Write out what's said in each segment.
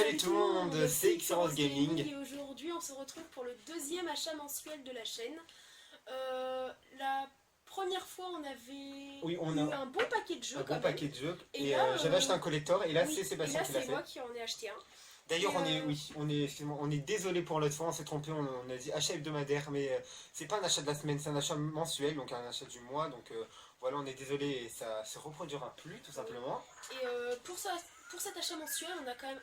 Salut tout le monde, c'est Excellence Gaming. Et aujourd'hui on se retrouve pour le deuxième achat mensuel de la chaîne. La première fois on avait eu un bon paquet de jeux. Paquet de jeux. Et là, j'avais acheté un collector et là oui, c'est Sébastien qui l'a fait. C'est moi qui en ai acheté un. D'ailleurs on est désolé pour l'autre fois, on s'est trompé, on a dit achat hebdomadaire mais c'est pas un achat de la semaine, c'est un achat mensuel, donc un achat du mois. Donc voilà, on est désolé et ça se reproduira plus tout simplement. Et pour cet achat mensuel on a quand même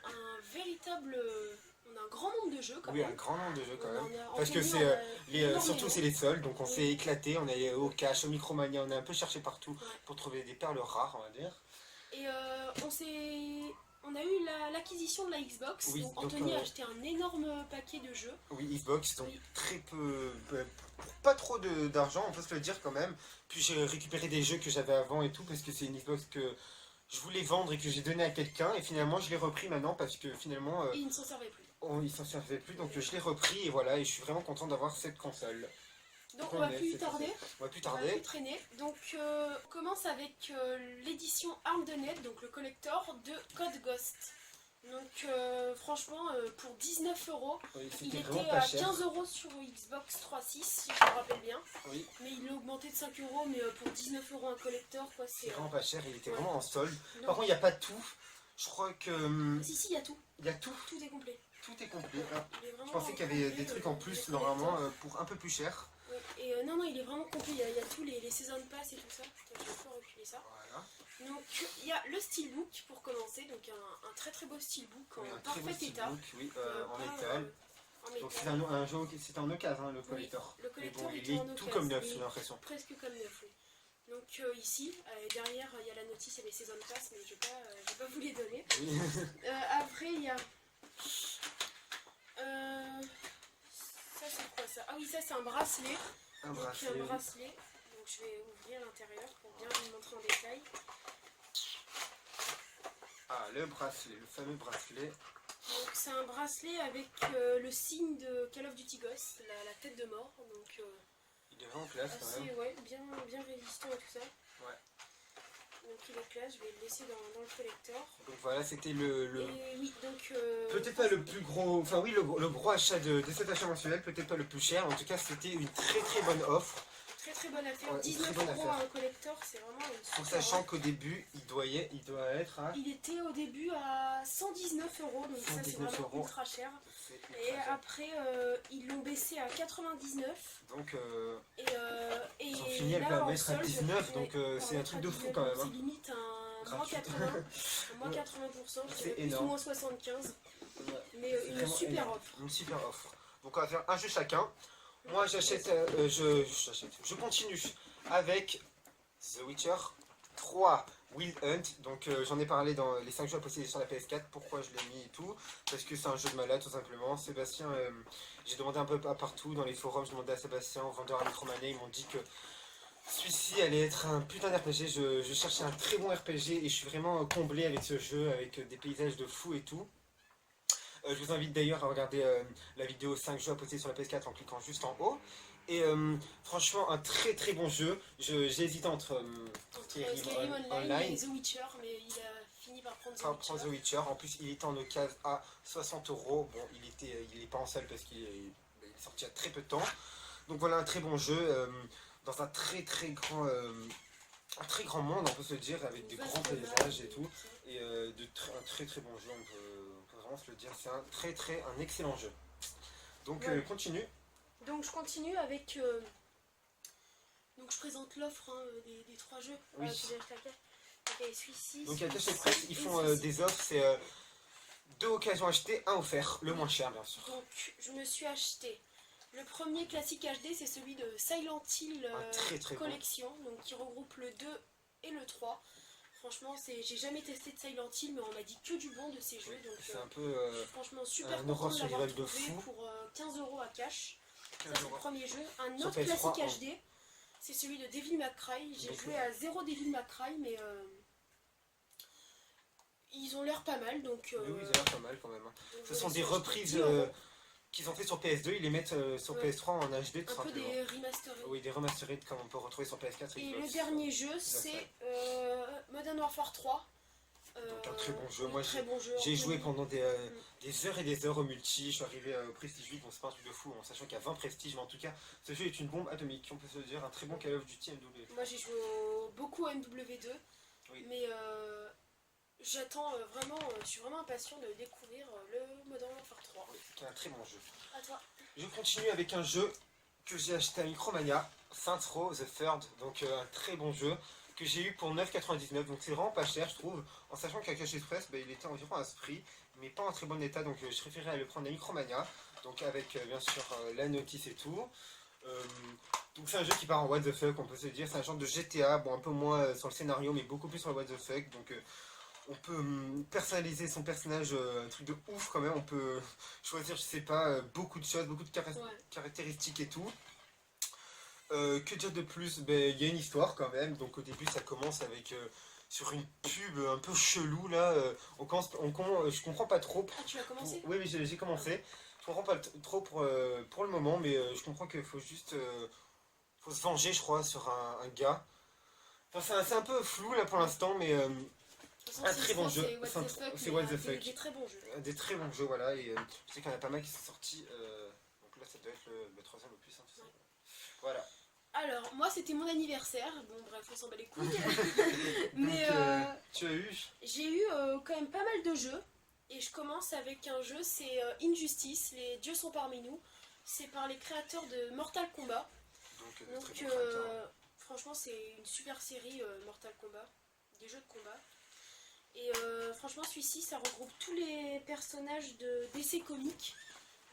on a un grand nombre de jeux quand même. Oui, un grand nombre de jeux quand même. Parce que c'est surtout c'est les soldes, donc on s'est éclaté, on est allé au cash, au Micromania, on a un peu cherché partout pour trouver des perles rares, on va dire. Et on a eu l'acquisition de la Xbox. Oui, donc Anthony a acheté un énorme paquet de jeux. Oui, Xbox, donc très peu, pas trop d'argent, on peut se le dire quand même. Puis j'ai récupéré des jeux que j'avais avant et tout, parce que c'est une Xbox que je voulais vendre et que j'ai donné à quelqu'un. Et finalement, je l'ai repris maintenant parce que finalement... il ne s'en servait plus. Il s'en servait plus, donc je l'ai repris et voilà, et je suis vraiment content d'avoir cette console. Donc on va plus tarder. On va plus traîner. Donc on commence avec l'édition Armed.net, donc le collector de Code Ghost. Donc franchement pour 19 €, il était à 15 € sur Xbox 360 si je me rappelle bien. Oui. Mais il a augmenté de 5 €, mais pour 19 € un collector quoi, c'est vraiment pas cher, il était vraiment en solde. Donc, par contre il n'y a pas tout, je crois que... Si, il y a tout. Il y a tout. Tout est complet. Tout est complet. Je pensais qu'il y avait des trucs en plus normalement pour un peu plus cher. Oui. Et non, il est vraiment complet, il y a tous les Season Pass et tout ça. Je vais pouvoir reculer ça. Voilà. Donc il y a le steelbook pour commencer, donc un très très beau steelbook en parfait état. Oui, en métal. Donc c'est en occasion le collector. Oui, le collector il est tout comme neuf, j'ai l'impression. Presque comme neuf, oui. Donc ici, derrière il y a la notice et les Season Pass, mais je vais pas vous les donner. Oui. Après il y a... ça c'est quoi ça? Ah oui, ça c'est un bracelet. Un bracelet. Donc je vais ouvrir l'intérieur pour bien vous montrer en détail. Ah, le bracelet, le fameux bracelet. Donc c'est un bracelet avec le signe de Call of Duty Ghost, la tête de mort. Donc il est vraiment classe quand même. Ouais, bien résistant et tout ça. Ouais. Donc il est classe, je vais le laisser dans le collector. Donc voilà, c'était oui, donc peut-être pas le plus gros, enfin oui, le gros achat de cet achat mensuel, peut-être pas le plus cher, en tout cas c'était une très bonne offre. Très bonne affaire, 19 € à un collector, c'est vraiment une super. En sachant qu'au début, il doit être à... Il était au début à 119 €, donc ça c'est vraiment ultra cher. Et après, ils l'ont baissé à 99. Donc, ils ont fini à le mettre à 19, donc c'est un truc de fou quand même. C'est limite un moins 80, moins 80%, je dirais plus ou moins 75. Mais une super offre. Une super offre. Donc on va faire un jeu chacun. Moi j'achète, je continue avec The Witcher 3 Wild Hunt. Donc j'en ai parlé dans les 5 jeux à posséder sur la PS4, pourquoi je l'ai mis et tout. Parce que c'est un jeu de malade tout simplement. Sébastien, j'ai demandé un peu partout dans les forums, je demandais à Sébastien, aux vendeurs à Micromania, ils m'ont dit que celui-ci allait être un putain d'RPG. Je cherchais un très bon RPG et je suis vraiment comblé avec ce jeu, avec des paysages de fou et tout. Je vous invite d'ailleurs à regarder la vidéo 5 jeux à poster sur la PS4 en cliquant juste en haut. Et franchement, un très bon jeu. J'ai hésité entre Skyrim Online et The Witcher, mais il a fini par prendre The Witcher. En plus, il était en occasion à 60 €. Bon, il est pas en salle parce qu'il est sorti il y a très peu de temps. Donc voilà, un très bon jeu dans un très grand monde, on peut se le dire, avec des grands paysages et tout. Et un très bon jeu, on peut vraiment se le dire. C'est un excellent jeu. Donc continue. Donc je continue avec... donc je présente l'offre des 3 jeux. Oui. Celui-ci. Donc à Cash Express, ils font des offres, c'est 2 occasions achetées, 1 offert, le moins cher bien sûr. Donc je me suis acheté le premier classique HD, c'est celui de Silent Hill très Collection, donc qui regroupe le 2 et le 3. Franchement, j'ai jamais testé de Silent Hill, mais on m'a dit que du bon de ces jeux, donc c'est un peu franchement super content de l'avoir trouvé pour 15 € à cash. Ça c'est le premier jeu. Un autre classique HD, c'est celui de Devil May Cry. J'ai joué à 0 Devil May Cry, mais ils ont l'air pas mal, donc... oui, ils ont l'air pas mal quand même. Ce sont des reprises qu'ils ont fait sur PS2, ils les mettent sur PS3 en HD tout simplement. Un peu des remastered. Oui, des remastered comme on peut retrouver sur PS4. Et le dernier jeu, c'est Modern Warfare 3. Donc un très bon jeu. Moi j'ai j'ai joué pendant des heures et des heures au multi. Je suis arrivé au prestige 8, bon c'est pas un truc de fou, en sachant qu'il y a 20 prestiges, mais en tout cas ce jeu est une bombe atomique, on peut se dire, un très bon Call of Duty MW3. Moi j'ai joué beaucoup à MW2, Oui. mais j'attends vraiment, je suis vraiment impatient de découvrir le Modern Warfare 3. Oui, qui est un très bon jeu. À toi. Je continue avec un jeu que j'ai acheté à Micromania, Saints Row The Third, donc un très bon jeu que j'ai eu pour 9,99, donc c'est vraiment pas cher je trouve, en sachant qu'à Cash Express il était environ à ce prix, mais pas en très bon état, donc je préférais le prendre à Micromania, donc avec bien sûr la notice et tout. Donc c'est un jeu qui part en what the fuck, on peut se dire, c'est un genre de GTA, bon un peu moins sur le scénario mais beaucoup plus sur le what the fuck, donc on peut personnaliser son personnage, un truc de ouf quand même, on peut choisir, je sais pas, beaucoup de choses, beaucoup de caractéristiques et tout. Que dire de plus? Ben, il y a une histoire quand même, donc au début ça commence avec sur une pub un peu chelou là, je comprends pas trop. Ah, tu l'as commencé? Oui, oui, j'ai commencé. Je comprends pas trop pour le moment, mais je comprends qu'il faut juste faut se venger, je crois, sur un gars. Enfin, c'est un peu flou là pour l'instant, mais un très bon jeu. C'est what the fuck. Des très bons jeux. Des très bons jeux, voilà, et je sais qu'il y en a pas mal qui sont sortis. Donc là, ça doit être le troisième opus, hein, tu sais. Voilà. Alors, moi c'était mon anniversaire, bon bref, on s'en bat les couilles. Mais tu as eu? j'ai eu quand même pas mal de jeux. Et je commence avec un jeu, c'est Injustice, les dieux sont parmi nous. C'est par les créateurs de Mortal Kombat. Donc franchement c'est une super série Mortal Kombat, des jeux de combat. Et franchement celui-ci ça regroupe tous les personnages de DC Comics.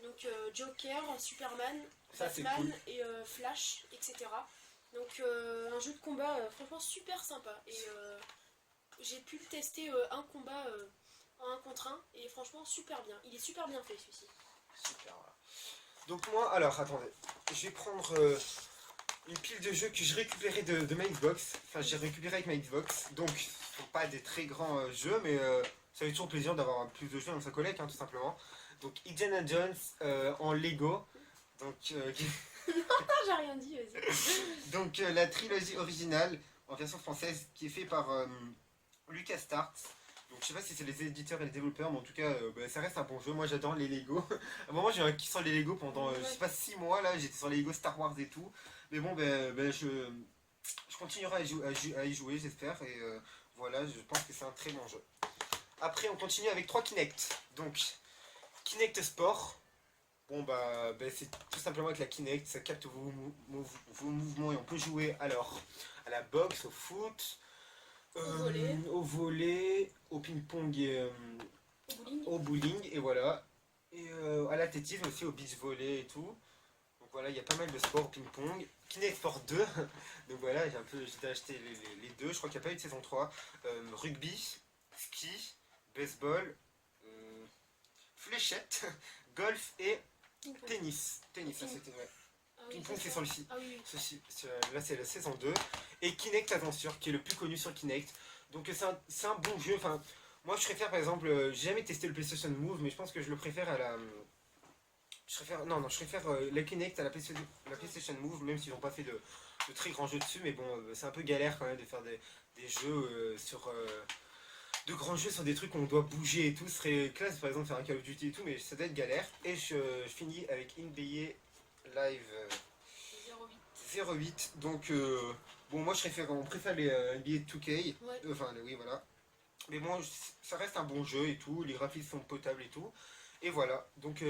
Donc Joker, Superman, Batman cool. Et Flash, etc. Donc un jeu de combat franchement super sympa. Et j'ai pu tester un combat en 1 contre 1 et franchement super bien. Il est super bien fait celui-ci. Super, voilà. Donc moi, alors attendez, je vais prendre une pile de jeux que j'ai récupéré de ma Xbox. Enfin j'ai récupéré avec ma Xbox. Donc ce ne sont pas des très grands jeux, mais ça fait toujours plaisir d'avoir plus de jeux dans sa collecte, hein, tout simplement. Donc Indiana Jones en Lego. Donc j'ai rien dit, vas-y. Donc la trilogie originale en version française qui est faite par LucasArts. Donc je sais pas si c'est les éditeurs et les développeurs, mais en tout cas ça reste un bon jeu. Moi j'adore les Lego. À un moment j'ai un kiff sur les Lego pendant je sais pas 6 mois là, j'étais sur les Lego Star Wars et tout. Mais bon je continuerai à y jouer j'espère, et voilà, je pense que c'est un très bon jeu. Après on continue avec 3 Kinect. Donc Kinect Sport. Bon c'est tout simplement avec la Kinect, ça capte vos mouvements et on peut jouer alors à la boxe, au foot, au volley, au ping-pong et au bowling, et voilà. Et à l'athlétisme aussi, au beach volley et tout. Donc voilà, il y a pas mal de sports au ping-pong. Kinect Sport 2, donc voilà, j'ai acheté les deux, je crois qu'il n'y a pas eu de saison 3. Rugby, ski, baseball, fléchette, golf et tennis, ça c'était vrai. Ping-pong c'est sur le site. Ah oui. Là c'est la saison 2. Et Kinect Adventure qui est le plus connu sur Kinect. Donc c'est un bon jeu. Enfin, moi je préfère par exemple, j'ai jamais testé le PlayStation Move, mais je pense que je le préfère à la. Je préfère la Kinect à la PlayStation Move, même s'ils n'ont pas fait de très grands jeux dessus, mais bon, c'est un peu galère quand même de faire des jeux sur. De grands jeux sur des trucs où on doit bouger et tout, ce serait classe par exemple faire un Call of Duty et tout, mais ça doit être galère. Et je finis avec NBA Live 08. Donc bon, moi on préfère les NBA 2K, ouais. Enfin oui voilà. Mais bon, ça reste un bon jeu et tout, les graphismes sont potables et tout. Et voilà, donc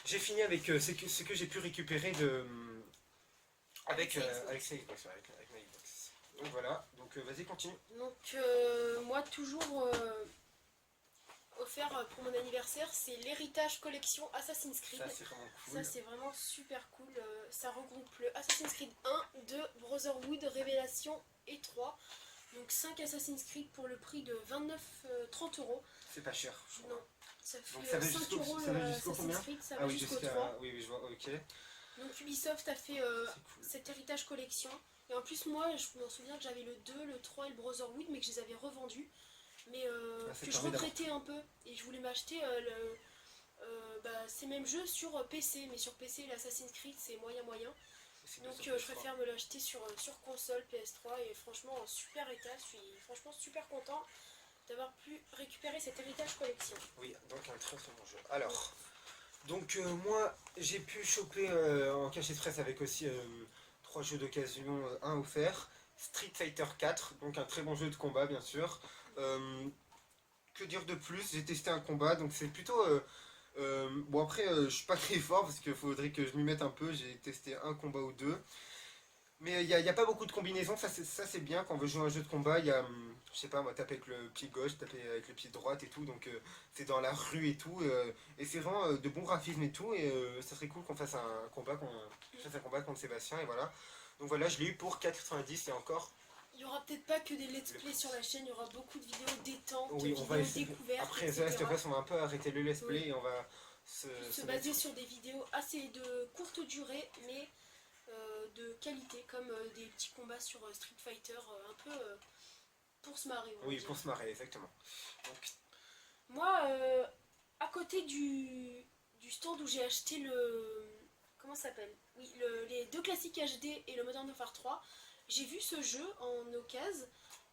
j'ai fini avec ce que j'ai pu récupérer avec ma Xbox. Donc voilà, donc vas-y continue. Donc moi toujours offert pour mon anniversaire, c'est l'héritage collection Assassin's Creed. Ça c'est vraiment cool. Ça c'est vraiment super cool. Ça regroupe le Assassin's Creed 1, 2, Brotherhood, Révélation et 3. Donc 5 Assassin's Creed pour le prix de 29,30 €. C'est pas cher, je crois. Non, ça fait donc, ça 5 € le Assassin's Creed, ça va jusqu'au 3. Oui, je vois, ok. Donc Ubisoft a fait cool. Cet héritage collection. Et en plus moi je me souviens que j'avais le 2, le 3 et le Brotherhood, mais que je les avais revendus. Mais que je regrettais un peu. Et je voulais m'acheter ces mêmes jeux sur PC. Mais sur PC l'Assassin's Creed c'est moyen. Donc je préfère me l'acheter sur console PS3. Et franchement en super état, je suis franchement super content. d'avoir pu récupérer cet héritage collection. Oui, donc un très très bon jeu. Alors, donc moi j'ai pu choper en cachet presse avec aussi 3 jeux d'occasion, un offert. Street Fighter 4, donc un très bon jeu de combat bien sûr. Que dire de plus? J'ai testé un combat, donc c'est plutôt... bon après, je suis pas très fort parce qu'il faudrait que je m'y mette un peu. J'ai testé un combat ou deux. Mais il n'y a pas beaucoup de combinaisons, ça c'est bien quand on veut jouer à un jeu de combat. Il y a, je sais pas moi, taper avec le pied gauche, taper avec le pied droite et tout. Donc c'est dans la rue et tout. Et c'est vraiment de bons graphismes et tout. Et ça serait cool qu'on fasse un combat, contre Sébastien. Et voilà. Donc voilà, je l'ai eu pour 4,90 et encore. Il n'y aura peut-être pas que des let's play sur la chaîne, il y aura beaucoup de vidéos détente, Oui, on va essayer. découvertes. Après, etc. Last of Us, on va un peu arrêter le let's play et on va se baser sur des vidéos assez de courte durée, mais de qualité, comme des petits combats sur Street Fighter, un peu pour se marrer. Oui, pour se marrer, exactement. Donc... Moi, à côté du stand où j'ai acheté le... Comment ça s'appelle? Oui, les deux classiques HD et le Modern Warfare 3, j'ai vu ce jeu en occasion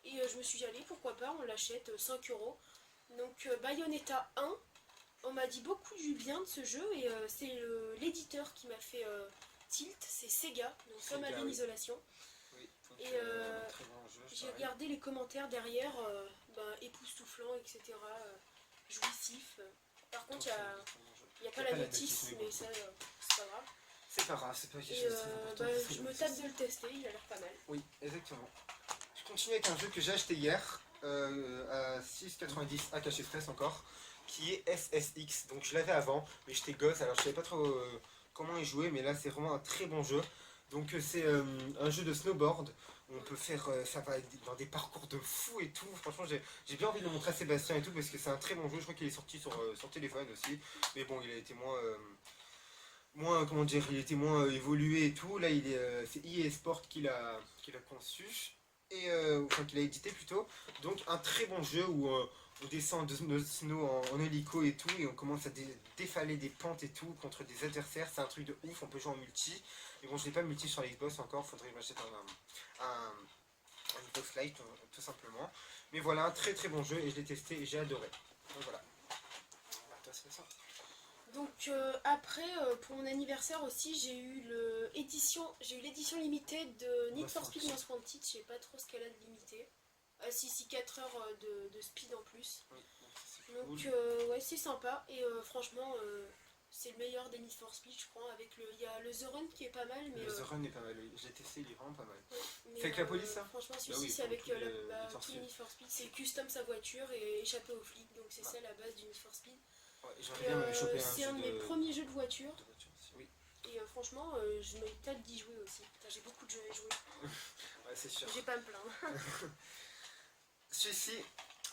et je me suis dit, allez, pourquoi pas, on l'achète 5 euros. Donc Bayonetta 1, on m'a dit beaucoup du bien de ce jeu et c'est l'éditeur qui m'a fait tilt, c'est Sega, donc comme Alien Isolation. Oui, donc, et très bon jeu, j'ai regardé les commentaires derrière, époustouflant, etc. Jouissif. Par contre, il n'y a pas la notice, mais ça, c'est pas grave. C'est pas grave, c'est pas quelque chose de très important. Je me tape de le tester, il a l'air pas mal. Oui, exactement. Je continue avec un jeu que j'ai acheté hier, à 6,90 à cachet stress encore, qui est SSX. Donc je l'avais avant, mais j'étais gosse, alors je savais pas trop comment y jouer, mais là c'est vraiment un très bon jeu. Donc c'est un jeu de snowboard, où on peut faire, ça va dans des parcours de fou et tout. Franchement j'ai bien envie de le montrer à Sébastien et tout, parce que c'est un très bon jeu, je crois qu'il est sorti sur téléphone aussi. Mais bon, il a été comment dire, il était moins évolué et tout. Là, c'est EA Sport qui l'a conçu, et enfin qui l'a édité plutôt. Donc un très bon jeu où on descend de snow en hélico et tout, et on commence à défaler des pentes et tout contre des adversaires. C'est un truc de ouf, on peut jouer en multi. Mais bon, je n'ai pas multi sur la Xbox encore, faudrait que j'achète un Xbox Lite tout simplement. Mais voilà, un très très bon jeu et je l'ai testé et j'ai adoré. Donc voilà. Toi, c'est ça. Donc après, pour mon anniversaire aussi, j'ai eu l'édition limitée de Need for Speed Most Wanted. Je sais pas trop ce qu'elle a de limité. Si 4 heures de speed en plus. Oui, donc cool. ouais, c'est sympa. Et franchement, c'est le meilleur des Need for Speed, je crois. Il y a le The Run qui est pas mal. Mais, le The Run est pas mal, je l'ai testé, il est vraiment pas mal. Ouais, c'est avec la police ça? Franchement, Bah oui, c'est avec tous les tous les Need for Speed. C'est custom sa voiture et échapper aux flics. Donc c'est ça la base du Need for Speed. Ouais, c'est un de mes premiers jeux de voiture. Oui. Et franchement, je me tâte d'y jouer aussi. J'ai beaucoup de jeux à jouer. Ouais, c'est sûr. J'ai pas à me plaindre. Celui-ci,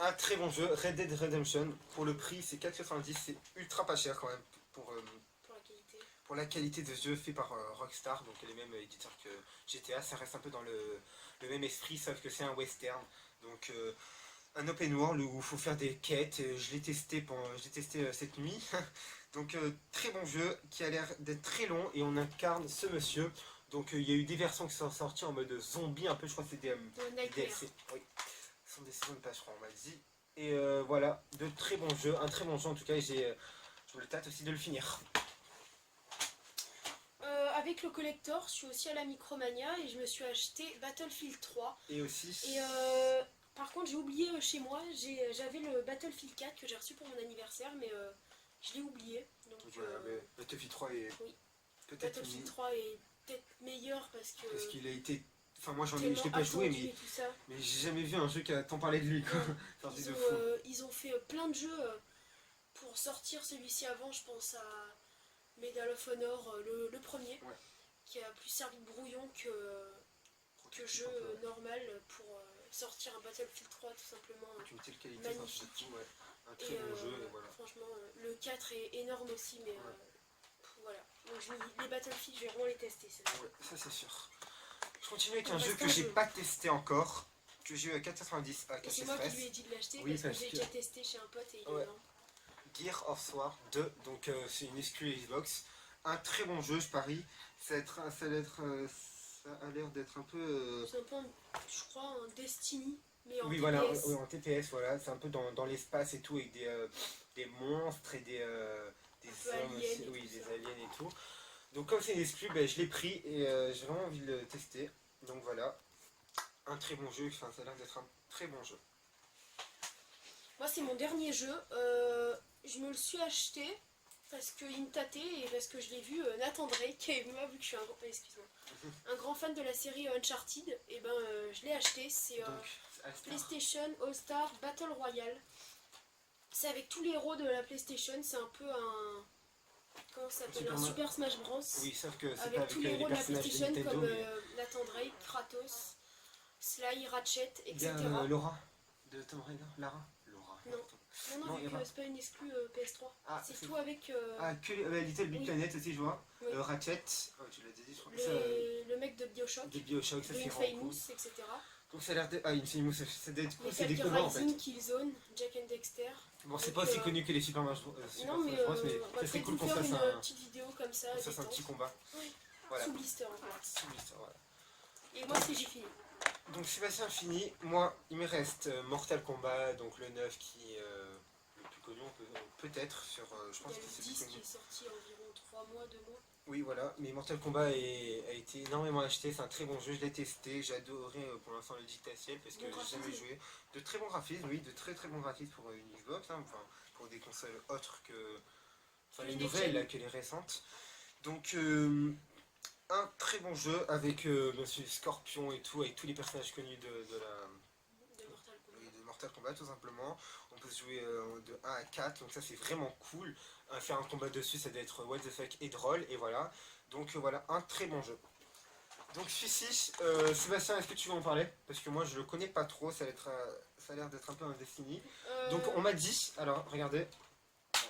un très bon jeu, Red Dead Redemption. Pour le prix, c'est 4,90, c'est ultra pas cher quand même. Pour la qualité de ce jeu fait par Rockstar, donc les mêmes éditeurs que GTA, ça reste un peu dans le même esprit, sauf que c'est un western. Donc un open world où il faut faire des quêtes. Je l'ai testé cette nuit. Donc très bon jeu qui a l'air d'être très long et on incarne ce monsieur. Donc il y a eu des versions qui sont sorties en mode zombie un peu, je crois que c'était des DLC. Oui, ce sont des saisons de patch, on m'a dit. Et voilà, de très bons jeux, un très bon jeu en tout cas, et je me le tâte aussi de le finir. Avec le collector, je suis aussi à la Micromania et je me suis acheté Battlefield 3. Et aussi... Et par contre, j'ai oublié chez moi, j'avais le Battlefield 4 que j'ai reçu pour mon anniversaire, mais je l'ai oublié. Donc, Battlefield 3 est peut-être... Battlefield 3 est peut-être meilleur parce qu'il a été... Enfin moi je l'ai pas joué, mais j'ai jamais vu un jeu qui a tant parlé de lui. Quoi. Ils ont fait plein de jeux pour sortir celui-ci avant, je pense à Medal of Honor, le premier, qui a plus servi de brouillon que jeu normal pour sortir un Battlefield 3 tout simplement. Une telle qualité, magnifique. Un très bon jeu. Et voilà. Franchement, le 4 est énorme aussi, mais voilà. Donc les Battlefield, je vais vraiment les tester. Ouais, ça c'est sûr. Je continue avec un jeu que j'ai pas testé encore, que j'ai eu à 4,90 à et c'est moi qui lui ai dit de l'acheter parce que j'ai déjà testé chez un pote et il est énorme. Gear of War 2, donc c'est une exclue Xbox. Un très bon jeu, je parie. Ça a l'air d'être un peu... C'est un peu, je crois, un Destiny, mais en Oui, TPS. voilà, oui, en TPS, voilà, c'est un peu dans l'espace et tout, avec des monstres et des hommes aussi, oui, des aliens et tout. Donc comme c'est une exclu, ben, je l'ai pris et j'ai vraiment envie de le tester. Donc voilà, un très bon jeu, enfin, ça a l'air d'être un très bon jeu. Moi, c'est mon dernier jeu. Je me le suis acheté parce qu'il me tâtait et parce que je l'ai vu Nathan Drake. Et moi, vu que je suis un grand fan de la série Uncharted, et ben je l'ai acheté. C'est PlayStation All-Star Battle Royale. C'est avec tous les héros de la PlayStation. C'est un peu un. Comment ça s'appelle, un Super Smash Bros. Oui, sauf que c'est avec pas tous les héros de la PlayStation Nintendo, comme mais... Nathan Drake, Kratos, Sly, Ratchet, etc. Laura de Tomb Raider, Lara. Laura. Non, vu que c'est pas une exclue PS3. Ah, c'est tout avec. que Little Big Planet aussi, je vois. Oui. Ratchet, tu l'as dit, je crois. Le mec de Bioshock. De Bioshock, ça c'est Infamous, etc. Donc ça a l'air d'être. Ah, Infamous, ça doit être cool, c'est des combats en fait. Killzone, Jack and Dexter. Bon, c'est pas aussi connu que les Super Smash Bros. Non, mais ça serait cool qu'on fasse une petite vidéo comme ça. Ça, c'est un petit combat. Oui. Voilà. Sous blister en fait. Sous blister, voilà. Et moi, j'ai fini. Donc Sébastien fini. Moi, il me reste Mortal Kombat, donc le 9 qui est le plus connu, peut-être sur. Je pense il y a que le c'est 10 plus qui est sorti environ 3 mois, 2 mois. Oui, voilà, mais Mortal Kombat a été énormément acheté, c'est un très bon jeu, je l'ai testé, j'ai adoré pour l'instant le dictatiel parce que j'ai jamais joué. De très bons graphismes, oui, de très bons graphismes pour une Xbox, hein, enfin pour des consoles autres que les nouvelles là, que les récentes. Donc un très bon jeu avec bien sûr Scorpion et tout, avec tous les personnages connus de Mortal Kombat tout simplement. On peut se jouer de 1 à 4, donc ça c'est vraiment cool. Faire un combat dessus, ça doit être what the fuck et drôle, et voilà. Donc voilà, un très bon jeu. Donc celui-ci, Sébastien, est-ce que tu veux en parler? Parce que moi je le connais pas trop, ça a l'air d'être un peu un Destiny. Donc on m'a dit, alors regardez,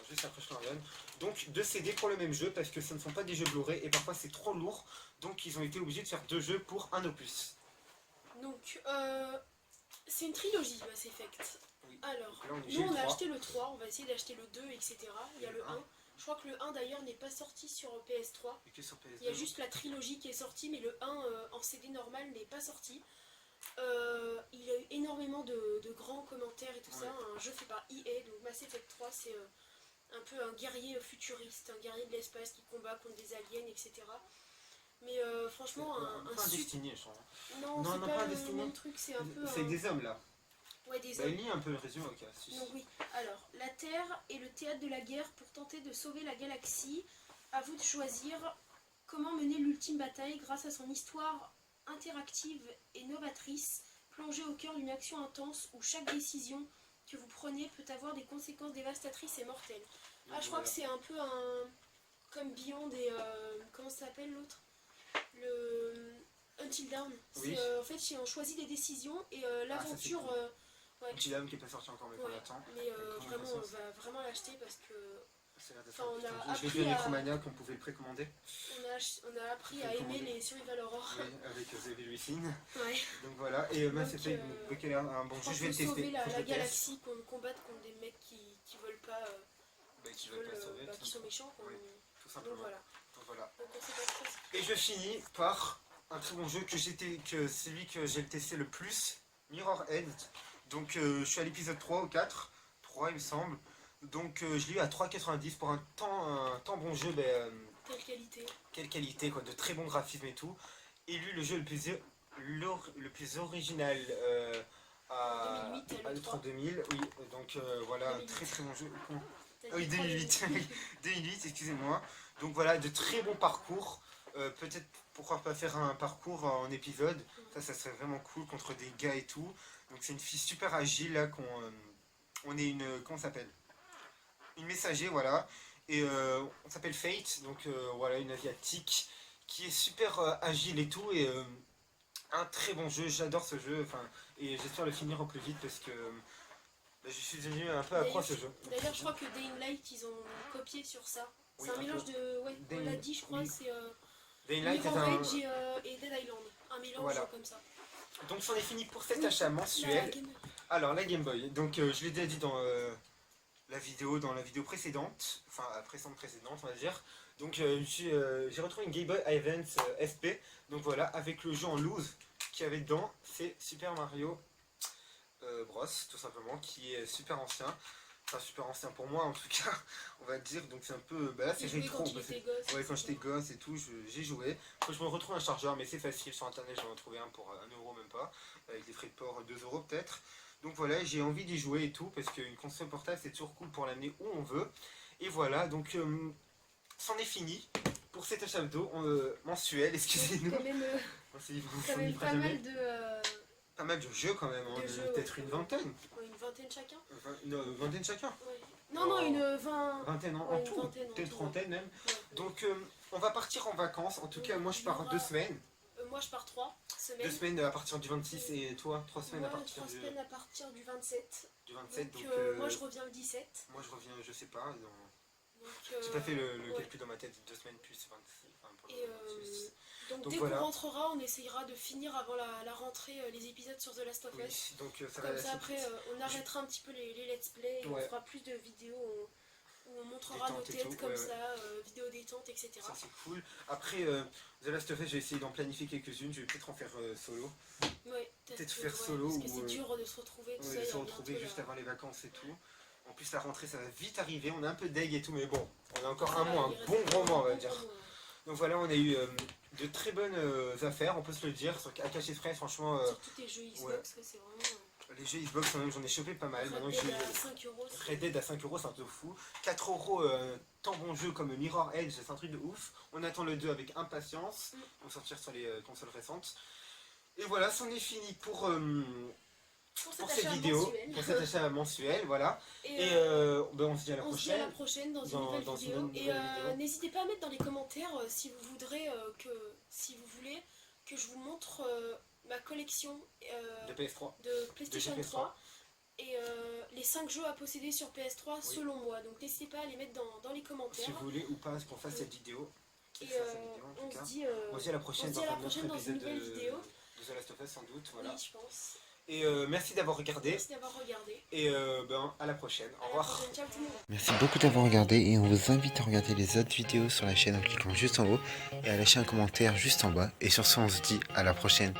juste après je te revienne. Donc 2 CD pour le même jeu, parce que ce ne sont pas des jeux Blu-ray, et parfois c'est trop lourd, donc ils ont été obligés de faire 2 jeux pour un opus. Donc c'est une trilogie Mass Effect. Oui. Alors, là, nous on a acheté le 3, on va essayer d'acheter le 2, etc. Il y a le 1. Je crois que le 1 d'ailleurs n'est pas sorti sur PS3. Il y a juste la trilogie qui est sortie, mais le 1 en CD normal n'est pas sorti. Il y a eu énormément de grands commentaires et tout ça. Un jeu fait par EA, donc Mass Effect 3 c'est un peu un guerrier futuriste, un guerrier de l'espace qui combat contre des aliens, etc. Mais franchement, un Destiny, je crois. Non, c'est pas le même truc, c'est un peu. C'est des hommes là. Ouais, des hommes. Lis un peu le résumé, ok. Donc oui, alors, la Terre est le théâtre de la guerre pour tenter de sauver la galaxie. À vous de choisir comment mener l'ultime bataille grâce à son histoire interactive et novatrice, plongée au cœur d'une action intense où chaque décision que vous prenez peut avoir des conséquences dévastatrices et mortelles. Ah, je crois que c'est un peu comme Beyond et... comment ça s'appelle l'autre? Le... Until Dawn. Oui. En fait, on choisit des décisions et l'aventure... Ouais. Until Dawn qui n'est pas sorti encore, mais qu'on attend. Mais vraiment, on va vraiment l'acheter parce que... Je l'ai vu à Necromania qu'on pouvait le précommander. On a appris à aimer les survival horror. Oui, avec The Evil Within. Ouais. Donc voilà, et Mass Effect, un bon jeu, je vais le tester. Sauver la galaxie, qu'on combatte contre des mecs qui veulent pas... qui veulent pas sauver. Qui sont méchants. Oui, tout simplement. Donc voilà. Et je finis par un très bon jeu que celui que j'ai testé le plus, Mirror's Edge. Donc je suis à l'épisode 3 ou 4, 3 il me semble. Donc je l'ai eu à 3,90 pour un temps bon jeu. Quelle qualité, quoi, de très bons graphismes et tout. Élu le jeu le plus original à l'E3 2000. Oui, donc voilà, un très bon jeu. Oui, 2008, 2008, excusez-moi. Donc voilà, de très bons parcours. Peut-être pourquoi pas faire un parcours en épisode. Ça serait vraiment cool contre des gars et tout. Donc c'est une fille super agile là on est une... Comment ça s'appelle? Une messager, voilà. Et on s'appelle Fate, donc voilà, une asiatique qui est super agile et tout. Et un très bon jeu, j'adore ce jeu. Et j'espère le finir au plus vite parce que je suis devenu un peu accro à ce jeu. D'ailleurs, je crois que Day in Light, ils ont copié sur ça. C'est un mélange de... Ouais, on l'a dit, je crois, c'est... Day in Light et Dead Island. Un mélange comme ça. Donc c'en est fini pour cet achat mensuel. Alors la Game Boy, donc je l'ai déjà dit dans la vidéo précédente, enfin précédente on va dire. Donc j'ai retrouvé une Game Boy Advance SP, donc voilà, avec le jeu en loose qu'il y avait dedans, c'est Super Mario Bros, tout simplement, qui est super ancien. Enfin, super ancien pour moi en tout cas, on va dire. Donc c'est un peu. Bah là, c'est rétro. Ouais, quand j'étais gosse et tout, j'ai joué. Faut que je me retrouve un chargeur, mais c'est facile sur internet, j'en ai trouvé un pour 1 € même pas. Avec des frais de port 2 € peut-être. Donc voilà, j'ai envie d'y jouer et tout, parce qu'une console portable c'est toujours cool pour l'amener où on veut. Et voilà, donc c'en est fini pour cet achat mensuel, excusez-nous. Quand même Pas mal de jeux quand même, peut-être une vingtaine. Une vingtaine chacun. Une vingtaine chacun. Ouais. Non, une vingtaine en tout, peut-être trentaine même. Ouais. Donc on va partir en vacances, en tout cas moi je pars 2 semaines. Moi je pars 3 semaines. 2 semaines à partir du 26 et toi 3 semaines à partir 3 semaines à partir du 27. Du 27, donc moi je reviens le 17. Moi je reviens, je sais pas. J'ai pas fait le calcul dans ma tête, 2 semaines plus 26. Enfin, pour donc dès qu'on rentrera, on essayera de finir avant la rentrée les épisodes sur The Last of Us. Donc comme ça après on arrêtera un petit peu les let's play et on fera plus de vidéos où on montrera nos têtes comme ça, vidéos détente, etc. Ça c'est cool. Après The Last of Us, j'ai essayé d'en planifier quelques-unes, je vais peut-être en faire solo. Ouais, peut-être faire solo. Parce que c'est dur de se retrouver, tout ça. De se retrouver juste avant les vacances et tout. En plus la rentrée ça va vite arriver, on est un peu deg et tout, mais bon, on a encore un mois, un bon gros mois on va dire. Donc voilà, on a eu de très bonnes affaires, on peut se le dire, sur Akashi Express franchement... Surtout tes jeux Xbox, c'est vraiment... Les jeux Xbox quand même, j'en ai chopé pas mal. Red Dead à 5 €. Red Dead à 5 €, c'est un peu fou. 4 €, tant bon jeu comme Mirror Edge, c'est un truc de ouf. On attend le 2 avec impatience, on va sortir sur les consoles récentes. Et voilà, c'en est fini pour cette vidéo, pour cet achat mensuel, voilà. Et on se dit à la prochaine. On se dit à la prochaine dans une nouvelle vidéo. Et n'hésitez pas à mettre dans les commentaires si vous voulez que je vous montre ma collection de PS3, de PlayStation 3 et les 5 jeux à posséder sur PS3 selon moi. Donc n'hésitez pas à les mettre dans les commentaires. Si vous voulez ou pas qu'on fasse cette vidéo. Et on se dit à la prochaine dans une nouvelle vidéo. De The Last of Us sans doute, voilà. Oui, je pense. Et merci d'avoir regardé. Et à la prochaine. Au revoir. Ciao tout le monde. Merci beaucoup d'avoir regardé et on vous invite à regarder les autres vidéos sur la chaîne en cliquant juste en haut et à lâcher un commentaire juste en bas. Et sur ce, on se dit à la prochaine.